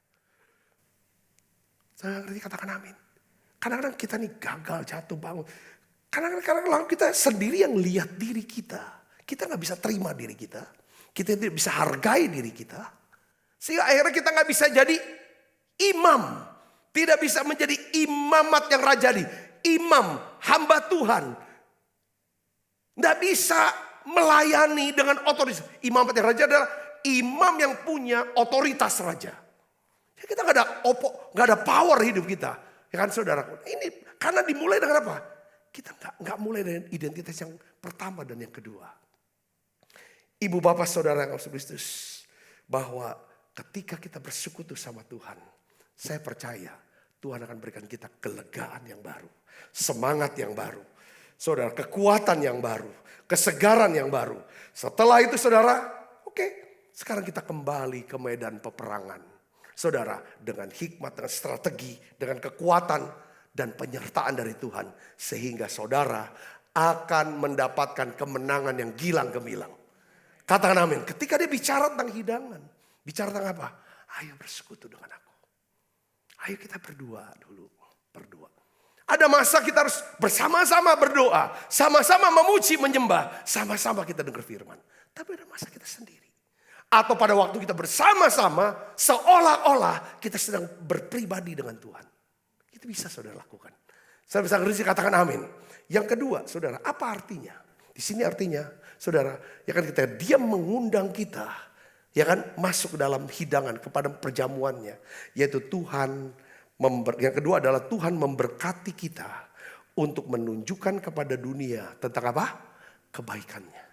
Saya ngerti, katakan amin. Kadang-kadang kita nih gagal, jatuh bangun. Kadang-kadang kita sendiri yang lihat diri kita. Kita gak bisa terima diri kita. Kita tidak bisa hargai diri kita. Sehingga akhirnya kita gak bisa jadi imam. Tidak bisa menjadi imamat yang rajani. Imam, hamba Tuhan. Gak bisa melayani dengan otoritas. Imamat yang raja adalah imam yang punya otoritas raja. Kita gak ada power hidup kita. Ya kan saudaraku. Ini karena dimulai dengan apa? Kita gak mulai dengan identitas yang pertama dan yang kedua. Ibu bapak saudara yang Kristus. Bahwa ketika kita bersekutu sama Tuhan. Saya percaya Tuhan akan berikan kita kelegaan yang baru. Semangat yang baru. Saudara, kekuatan yang baru. Kesegaran yang baru. Setelah itu saudara, oke, sekarang kita kembali ke medan peperangan. Saudara, dengan hikmat, dengan strategi, dengan kekuatan dan penyertaan dari Tuhan. Sehingga saudara akan mendapatkan kemenangan yang gilang gemilang. Katakan amin. Ketika dia bicara tentang hidangan. Bicara tentang apa? Ayo bersekutu dengan aku. Ayo kita berdoa dulu. Berdoa. Ada masa kita harus bersama-sama berdoa. Sama-sama memuji, menyembah. Sama-sama kita dengar firman. Tapi ada masa kita sendiri. Atau pada waktu kita bersama-sama. Seolah-olah kita sedang berpribadi dengan Tuhan. Itu bisa saudara lakukan. Saya bisa ngerti, katakan amin. Yang kedua saudara, apa artinya? Di sini artinya saudara, ya kan dia mengundang kita. Ya kan masuk ke dalam hidangan kepada perjamuannya. Yaitu Tuhan. Yang kedua adalah Tuhan memberkati kita untuk menunjukkan kepada dunia tentang apa? Kebaikannya.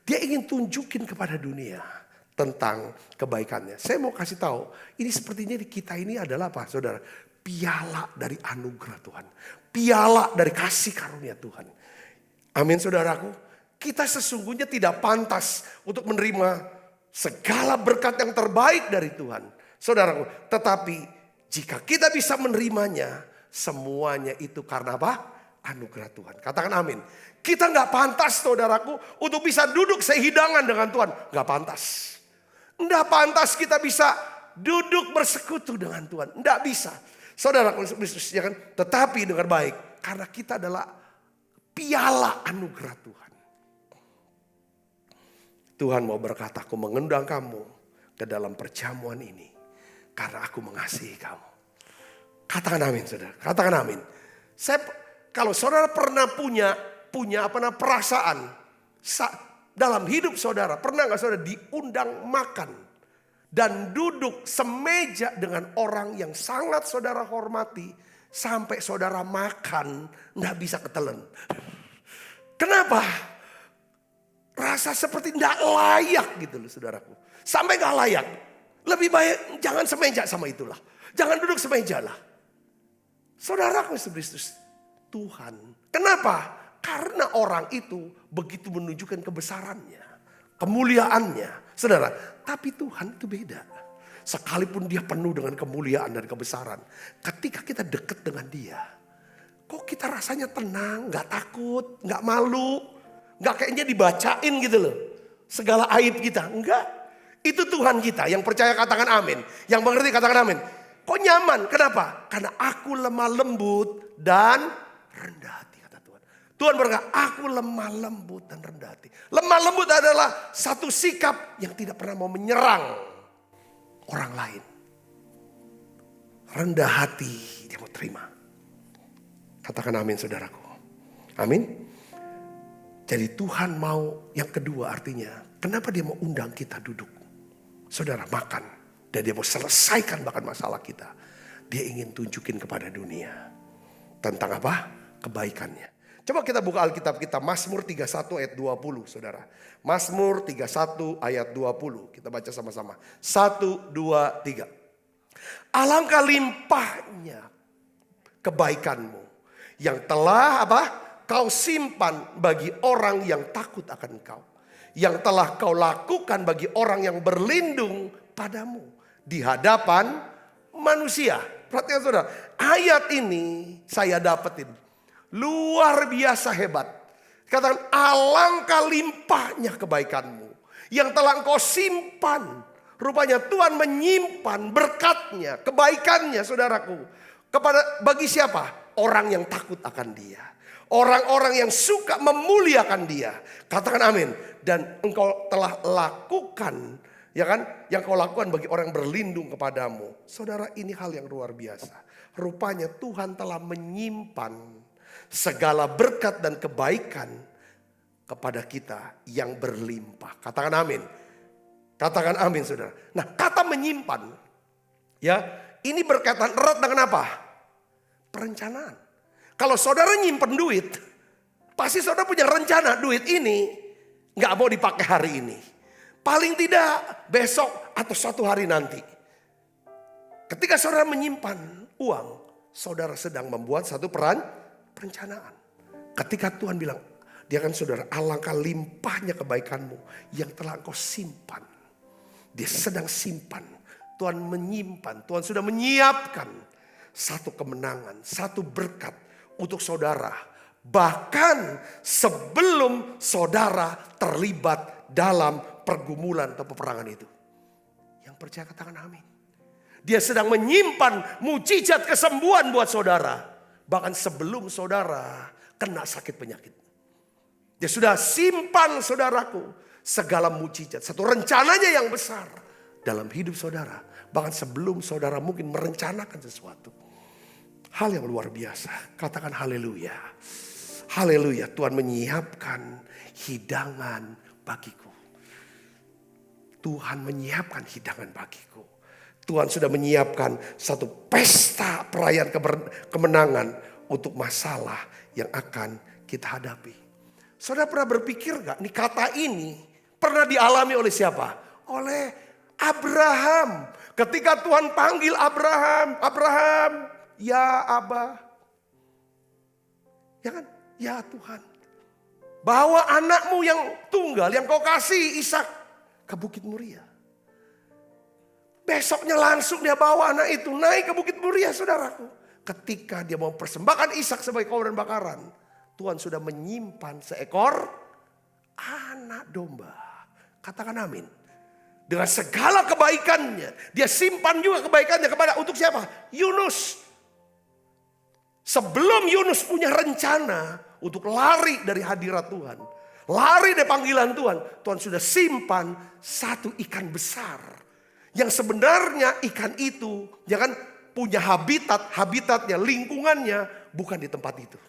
Dia ingin tunjukin kepada dunia tentang kebaikannya. Saya mau kasih tahu, ini sepertinya di kita ini adalah apa, saudara? Piala dari anugerah Tuhan. Piala dari kasih karunia Tuhan. Amin, saudaraku. Kita sesungguhnya tidak pantas untuk menerima segala berkat yang terbaik dari Tuhan, saudaraku. Tetapi jika kita bisa menerimanya, semuanya itu karena apa? Anugerah Tuhan. Katakan amin. Kita nggak pantas, saudaraku, untuk bisa duduk sehidangan dengan Tuhan. Nggak pantas. Nggak pantas kita bisa duduk bersekutu dengan Tuhan. Nggak bisa. Saudaraku, ya kan? Tetapi dengan baik. Karena kita adalah piala anugerah Tuhan. Tuhan mau berkata, aku mengundang kamu ke dalam perjamuan ini. Karena aku mengasihi kamu. Katakan amin, saudara. Katakan amin. Kalau saudara pernah punya perasaan dalam hidup saudara, pernah nggak saudara diundang makan dan duduk semeja dengan orang yang sangat saudara hormati, sampai saudara makan nggak bisa ketelen? Kenapa? Rasa seperti nggak layak gitu loh, saudaraku. Sampai nggak layak. Lebih baik jangan semeja sama itulah. Jangan duduk semeja lah. Saudaraku Kristus, Tuhan. Kenapa? Karena orang itu begitu menunjukkan kebesarannya, kemuliaannya. Saudara, tapi Tuhan itu beda. Sekalipun dia penuh dengan kemuliaan dan kebesaran, ketika kita dekat dengan dia, kok kita rasanya tenang, gak takut, gak malu, gak kayaknya dibacain gitu loh. Segala aib kita, enggak. Itu Tuhan kita, yang percaya katakan amin. Yang mengerti katakan amin. Kok nyaman? Kenapa? Karena aku lemah lembut dan rendah hati, kata Tuhan. Tuhan berkata, aku lemah lembut dan rendah hati. Lemah lembut adalah satu sikap yang tidak pernah mau menyerang orang lain. Rendah hati, dia mau terima. Katakan amin, saudaraku. Amin. Jadi Tuhan mau yang kedua, artinya kenapa dia mau undang kita duduk, saudara, makan. Dan dia mau selesaikan bahkan masalah kita. Dia ingin tunjukin kepada dunia tentang apa? Kebaikannya. Coba kita buka Alkitab kita, Mazmur 31 ayat 20, saudara. Mazmur 31 ayat 20. Kita baca sama-sama. 1, 2, 3. Alangkah limpahnya kebaikanmu yang telah apa? Kau simpan bagi orang yang takut akan kau. Yang telah kau lakukan bagi orang yang berlindung padamu di hadapan manusia. Perhatikan saudara, ayat ini saya dapetin luar biasa hebat. Katakan, alangkah limpahnya kebaikanmu yang telah engkau simpan. Rupanya Tuhan menyimpan berkatnya, kebaikannya, saudaraku, bagi siapa? Orang yang takut akan dia. Orang-orang yang suka memuliakan dia. Katakan amin. Dan engkau telah lakukan, ya kan, yang kau lakukan bagi orang yang berlindung kepadamu. Saudara, ini hal yang luar biasa. Rupanya Tuhan telah menyimpan segala berkat dan kebaikan kepada kita yang berlimpah. Katakan amin. Katakan amin, saudara. Nah, kata menyimpan, ya, ini berkaitan erat dengan apa? Perencanaan. Kalau saudara nyimpen duit, pasti saudara punya rencana duit ini nggak mau dipakai hari ini. Paling tidak besok atau suatu hari nanti. Ketika saudara menyimpan uang, saudara sedang membuat satu perencanaan. Ketika Tuhan bilang, dia kan saudara, alangkah limpahnya kebaikanmu yang telah engkau simpan. Dia sedang simpan. Tuhan menyimpan, Tuhan sudah menyiapkan satu kemenangan, satu berkat untuk saudara. Bahkan sebelum saudara terlibat dalam pergumulan atau peperangan itu. Yang percaya katakan amin. Dia sedang menyimpan mujizat kesembuhan buat saudara. Bahkan sebelum saudara kena sakit penyakit. Dia sudah simpan, saudaraku, segala mujizat. Satu rencananya yang besar dalam hidup saudara. Bahkan sebelum saudara mungkin merencanakan sesuatu. Hal yang luar biasa. Katakan haleluya. Haleluya. Tuhan menyiapkan hidangan bagiku. Tuhan menyiapkan hidangan bagiku. Tuhan sudah menyiapkan satu pesta perayaan kemenangan untuk masalah yang akan kita hadapi. Saudara pernah berpikir gak, nih kata ini pernah dialami oleh siapa? Oleh Abraham. Ketika Tuhan panggil Abraham, Abraham, ya Abah. Ya kan? Ya Tuhan. Bawa anakmu yang tunggal, yang kau kasih, Ishak, ke Bukit Moria. Besoknya langsung dia bawa anak itu naik ke Bukit Moria, saudaraku. Ketika dia mau persembahkan Ishak sebagai korban bakaran, Tuhan sudah menyimpan seekor anak domba. Katakan amin. Dengan segala kebaikannya, dia simpan juga kebaikannya kepada untuk siapa? Yunus. Sebelum Yunus punya rencana untuk lari dari hadirat Tuhan, lari dari panggilan Tuhan, Tuhan sudah simpan satu ikan besar. Yang sebenarnya ikan itu jangan punya habitatnya, lingkungannya bukan di tempat itu.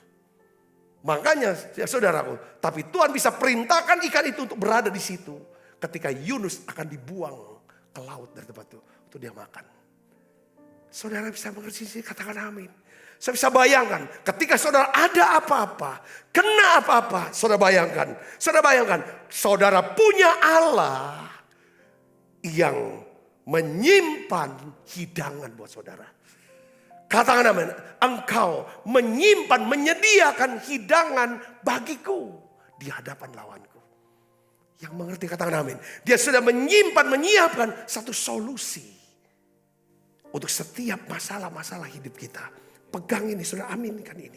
Makanya ya saudaraku, tapi Tuhan bisa perintahkan ikan itu untuk berada di situ. Ketika Yunus akan dibuang ke laut dari tempat itu, untuk dia makan. Saudara bisa mengerti sih, katakan amin. Saya bisa bayangkan ketika saudara ada apa-apa, kena apa-apa, saudara bayangkan. Saudara punya Allah yang menyimpan hidangan buat saudara. Katakan amin. Engkau menyimpan, menyediakan hidangan bagiku di hadapan lawanku. Yang mengerti katakan amin. Dia sudah menyimpan, menyiapkan satu solusi untuk setiap masalah-masalah hidup kita. Pegang ini, saudara, aminkan ini.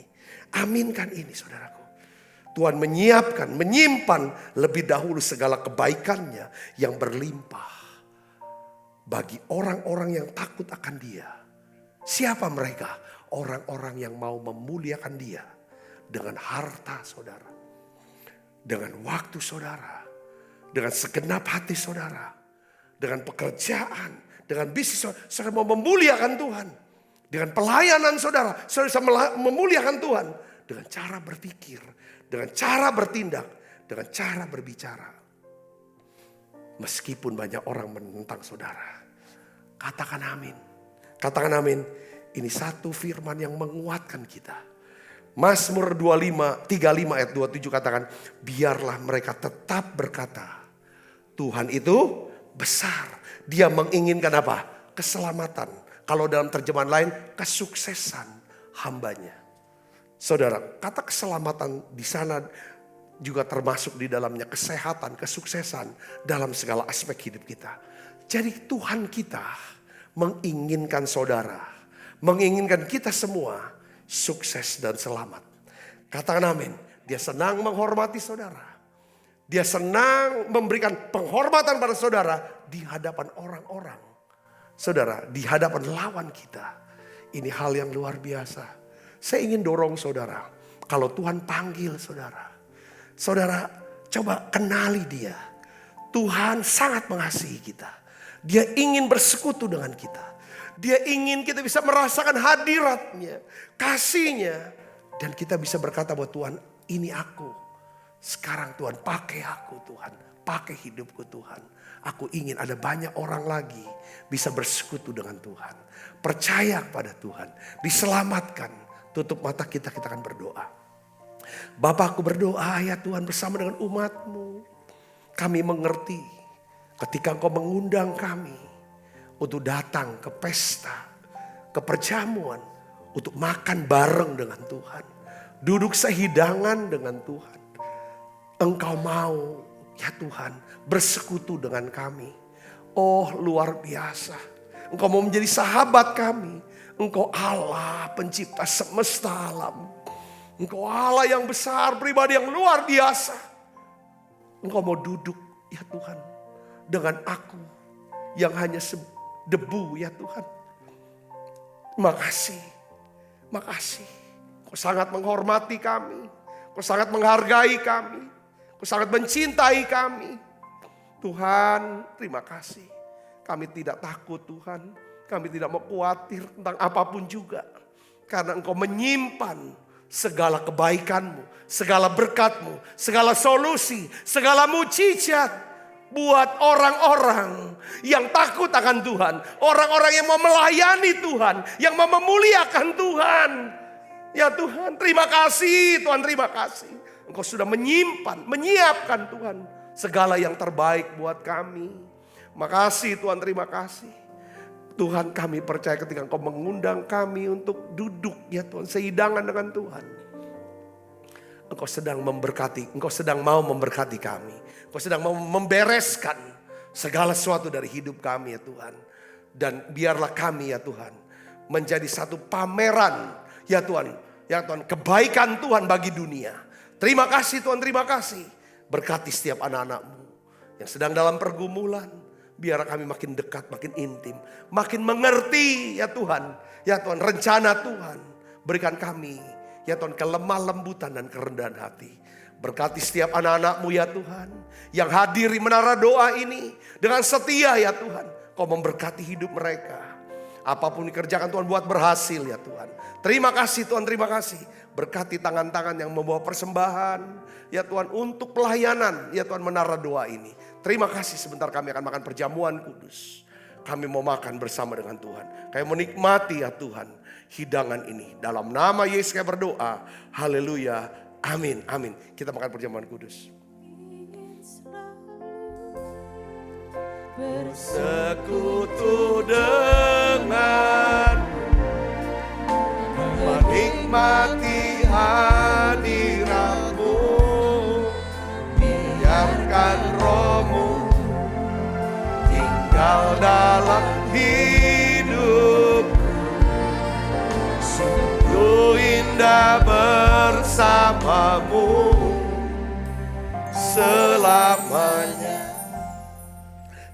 Aminkan ini, saudaraku. Tuhan menyiapkan, menyimpan lebih dahulu segala kebaikannya yang berlimpah bagi orang-orang yang takut akan Dia. Siapa mereka? Orang-orang yang mau memuliakan Dia dengan harta saudara, dengan waktu saudara, dengan segenap hati saudara, dengan pekerjaan, dengan bisnis saudara mau memuliakan Tuhan. Dengan pelayanan saudara bisa memuliakan Tuhan. Dengan cara berpikir, dengan cara bertindak, dengan cara berbicara. Meskipun banyak orang menentang saudara. Katakan amin. Katakan amin. Ini satu firman yang menguatkan kita. Mazmur 35 ayat 27 katakan, biarlah mereka tetap berkata, Tuhan itu besar. Dia menginginkan apa? Keselamatan. Kalau dalam terjemahan lain, kesuksesan hambanya. Saudara, kata keselamatan di sana juga termasuk di dalamnya kesehatan, kesuksesan dalam segala aspek hidup kita. Jadi Tuhan kita menginginkan saudara, menginginkan kita semua sukses dan selamat. Katakan amin. Dia senang menghormati saudara. Dia senang memberikan penghormatan pada saudara di hadapan orang-orang. Saudara, di hadapan lawan kita. Ini hal yang luar biasa. Saya ingin dorong saudara. Kalau Tuhan panggil saudara. Saudara, coba kenali Dia. Tuhan sangat mengasihi kita. Dia ingin bersekutu dengan kita. Dia ingin kita bisa merasakan hadirat-Nya, kasih-Nya. Dan kita bisa berkata bahwa Tuhan, ini aku. Sekarang Tuhan pakai aku Tuhan. Pakai hidupku Tuhan. Aku ingin ada banyak orang lagi bisa bersekutu dengan Tuhan. Percaya kepada Tuhan. Diselamatkan. Tutup mata kita akan berdoa. Bapakku berdoa ya Tuhan bersama dengan umat-Mu. Kami mengerti ketika Engkau mengundang kami untuk datang ke pesta, ke perjamuan. Untuk makan bareng dengan Tuhan. Duduk sehidangan dengan Tuhan. Engkau mau ya Tuhan bersekutu dengan kami. Oh luar biasa. Engkau mau menjadi sahabat kami. Engkau Allah pencipta semesta alam. Engkau Allah yang besar, pribadi yang luar biasa. Engkau mau duduk ya Tuhan dengan aku yang hanya debu ya Tuhan. Makasih. Makasih. Kau sangat menghormati kami. Kau sangat menghargai kami. Kau sangat mencintai kami. Tuhan, terima kasih. Kami tidak takut Tuhan. Kami tidak mau khawatir tentang apapun juga. Karena Engkau menyimpan segala kebaikan-Mu, segala berkat-Mu, segala solusi, segala mujizat. Buat orang-orang yang takut akan Tuhan. Orang-orang yang mau melayani Tuhan. Yang mau memuliakan Tuhan. Ya Tuhan, terima kasih Tuhan, terima kasih. Engkau sudah menyimpan, menyiapkan Tuhan segala yang terbaik buat kami. Makasih Tuhan, terima kasih. Tuhan, kami percaya ketika Engkau mengundang kami untuk duduk ya Tuhan, sehidangan dengan Tuhan. Engkau sedang memberkati, Engkau sedang mau memberkati kami. Engkau sedang mau membereskan segala sesuatu dari hidup kami ya Tuhan. Dan biarlah kami ya Tuhan menjadi satu pameran ya Tuhan. Ya Tuhan, kebaikan Tuhan bagi dunia. Terima kasih Tuhan, terima kasih. Berkati setiap anak-anak-Mu yang sedang dalam pergumulan. Biar kami makin dekat, makin intim. Makin mengerti ya Tuhan. Ya Tuhan, rencana Tuhan. Berikan kami ya Tuhan kelemah lembutan dan kerendahan hati. Berkati setiap anak-anak-Mu ya Tuhan. Yang hadir di menara doa ini. Dengan setia ya Tuhan. Kau memberkati hidup mereka. Apapun dikerjakan Tuhan buat berhasil ya Tuhan. Terima kasih Tuhan, terima kasih. Berkati tangan-tangan yang membawa persembahan. Ya Tuhan, untuk pelayanan ya Tuhan menara doa ini. Terima kasih, sebentar kami akan makan perjamuan kudus. Kami mau makan bersama dengan Tuhan. Kami menikmati ya Tuhan hidangan ini. Dalam nama Yesus kami berdoa. Haleluya. Amin, amin. Kita makan perjamuan kudus. Bersekutu dengan menikmati hadirat-Mu, biarkan Roh-Mu tinggal dalam hidup. Sungguh indah bersama-Mu selamanya.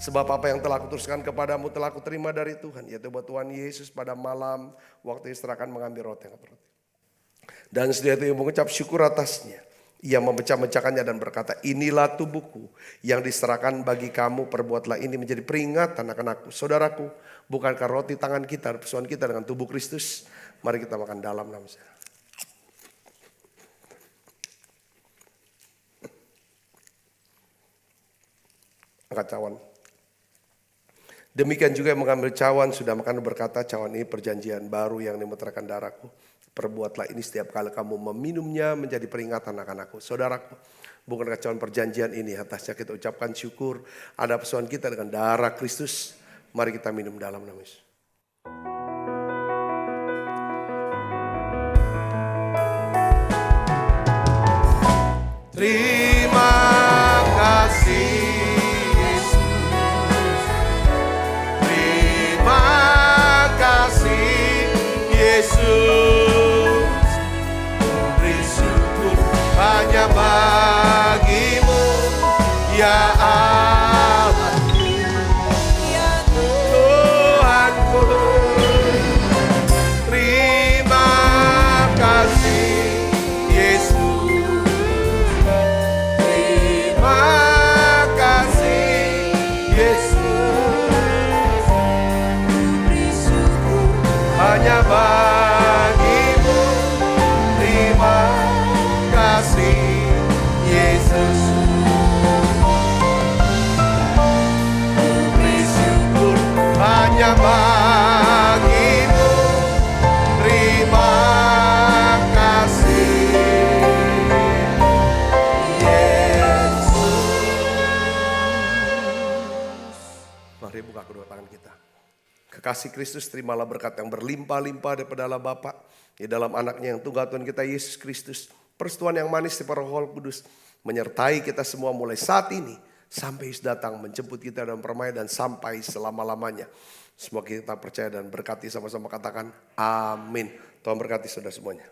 Sebab apa yang telah kuteruskan kepadamu telah kuterima dari Tuhan. Yaitu buat Tuhan Yesus pada malam waktu istirahat mengambil roti. Dan setelah itu mengucap syukur atasnya. Ia memecah-mecahkannya dan berkata, inilah tubuhku yang diserahkan bagi kamu. Perbuatlah ini menjadi peringatan akan aku. Saudaraku, bukankah roti tangan kita, persekutuan kita dengan tubuh Kristus? Mari kita makan dalam nama saya. Angkat cawan. Demikian juga yang mengambil cawan sudah makan berkata, cawan ini perjanjian baru yang dimeteraikan darahku. Perbuatlah ini setiap kali kamu meminumnya menjadi peringatan akan aku. Saudaraku, bukankah cawan perjanjian ini atasnya kita ucapkan syukur. Ada persekutuan kita dengan darah Kristus. Mari kita minum dalam nama Yesus. Terima kasih. Yesus, beri syukur hanya bagimu, ya Allahku, ya Tuhanku. Terima kasih Yesus, terima kasih Yesus, beri syukur hanya bagimu. Hanya bagimu, terima kasih Yesus. Mari buka kedua tangan kita. Kekasih Kristus, terimalah berkat yang berlimpah-limpah daripada Allah Bapa di dalam anaknya yang tunggal Tuhan kita Yesus Kristus. Persekutuan yang manis di Roh Kudus menyertai kita semua mulai saat ini sampai Yesus datang menjemput kita dalam permainan dan sampai selama-lamanya. Semoga kita percaya dan berkati, sama-sama katakan amin. Tuhan berkati saudara semuanya.